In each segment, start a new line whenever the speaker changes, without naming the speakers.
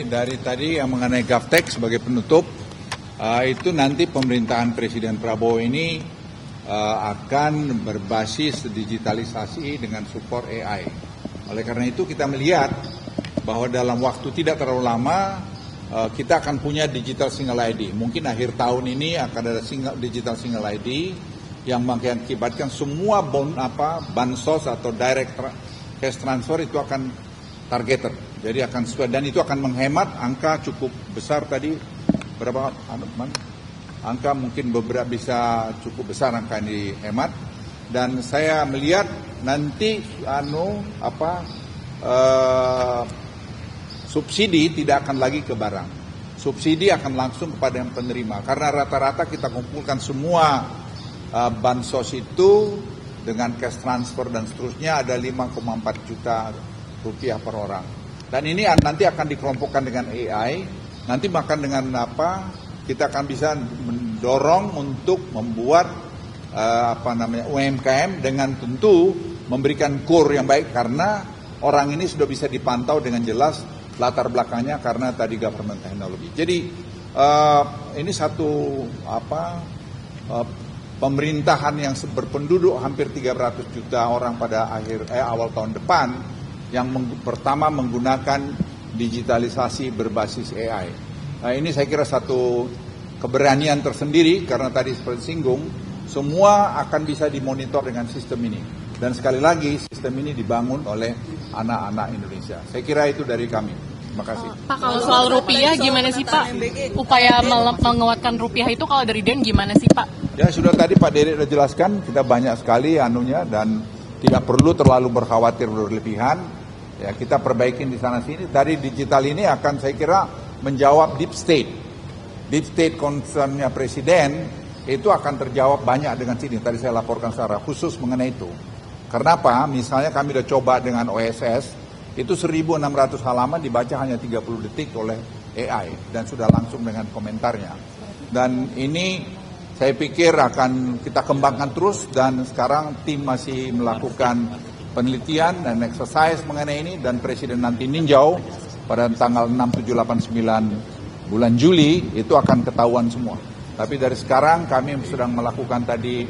Dari tadi yang mengenai GovTech sebagai penutup, itu nanti pemerintahan Presiden Prabowo ini akan berbasis digitalisasi dengan support AI. Oleh karena itu kita melihat bahwa dalam waktu tidak terlalu lama kita akan punya digital single ID. Mungkin akhir tahun ini akan ada digital single ID yang mengakibatkan semua bansos atau direct cash transfer itu akan targeted. Jadi akan sesuai dan itu akan menghemat angka cukup besar tadi berapa angka mungkin beberapa bisa cukup besar angka ini dihemat dan saya melihat nanti subsidi tidak akan lagi ke barang. Subsidi akan langsung kepada yang penerima karena rata-rata kita kumpulkan semua bansos itu dengan cash transfer dan seterusnya ada 5,4 juta rupiah per orang. Dan ini nanti akan dikelompokkan dengan AI, nanti makan dengan kita akan bisa mendorong untuk membuat UMKM dengan tentu memberikan core yang baik karena orang ini sudah bisa dipantau dengan jelas latar belakangnya karena tadi government technology. Jadi ini satu pemerintahan yang berpenduduk hampir 300 juta orang pada awal tahun depan yang pertama menggunakan digitalisasi berbasis AI. Nah, ini saya kira satu keberanian tersendiri karena tadi seperti singgung, semua akan bisa dimonitor dengan sistem ini. Dan sekali lagi sistem ini dibangun oleh anak-anak Indonesia. Saya kira itu dari kami. Terima kasih.
Pak, kalau soal rupiah gimana sih Pak? Upaya menguatkan rupiah itu kalau dari Den gimana sih Pak?
Ya sudah tadi Pak Dede sudah jelaskan, kita banyak sekali dan tidak perlu terlalu berkhawatir berlebihan. Ya, kita perbaikin di sana sini. Tadi digital ini akan saya kira menjawab deep state. Deep state concernnya Presiden itu akan terjawab banyak dengan sini. Tadi saya laporkan secara khusus mengenai itu. Karena apa? Misalnya kami sudah coba dengan OSS, itu 1.600 halaman dibaca hanya 30 detik oleh AI dan sudah langsung dengan komentarnya. Dan ini saya pikir akan kita kembangkan terus dan sekarang tim masih melakukan penelitian dan exercise mengenai ini dan Presiden nanti ninjau pada tanggal 6, 7, 8, 9 bulan Juli itu akan ketahuan semua. Tapi dari sekarang kami sedang melakukan tadi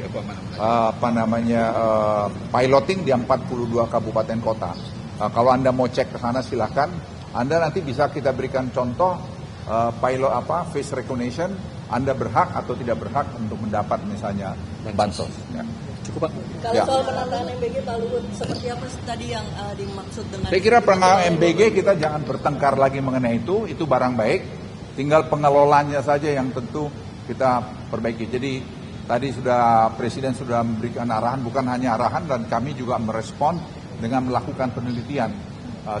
piloting di 42 kabupaten kota. Kalau Anda mau cek ke sana silakan. Anda nanti bisa kita berikan contoh face recognition. Anda berhak atau tidak berhak untuk mendapat misalnya bansos. Ya. Cukup Pak.
Kalau soal penambahan MBG Pak Luhut, seperti apa tadi yang dimaksud dengan? Saya
kira penambahan MBG kita jangan bertengkar lagi mengenai itu barang baik. Tinggal pengelolanya saja yang tentu kita perbaiki. Jadi tadi Presiden sudah memberikan arahan, bukan hanya arahan dan kami juga merespon dengan melakukan penelitian.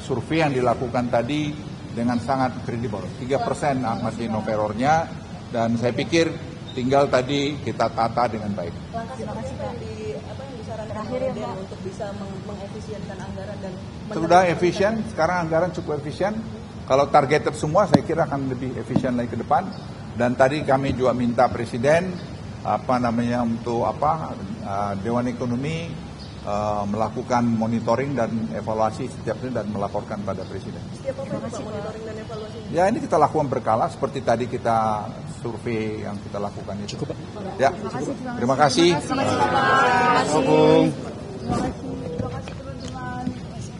Survei yang dilakukan tadi dengan sangat kredibel. 3% masih no error-nya dan saya pikir tinggal tadi kita tata dengan baik.
Langkah seperti apa yang disarankan Presiden untuk bisa mengefisienkan anggaran dan
sudah efisien, sekarang anggaran cukup efisien. Kalau targeted semua saya kira akan lebih efisien lagi ke depan. Dan tadi kami juga minta Presiden Dewan Ekonomi melakukan monitoring dan evaluasi setiap ini dan melaporkan pada Presiden.
Setiap apa itu Pak monitoring dan evaluasi?
Ya ini kita lakukan berkala seperti tadi kita survei yang kita lakukan itu. Cukup Pak. Ya, terima kasih.
Terima kasih Pak.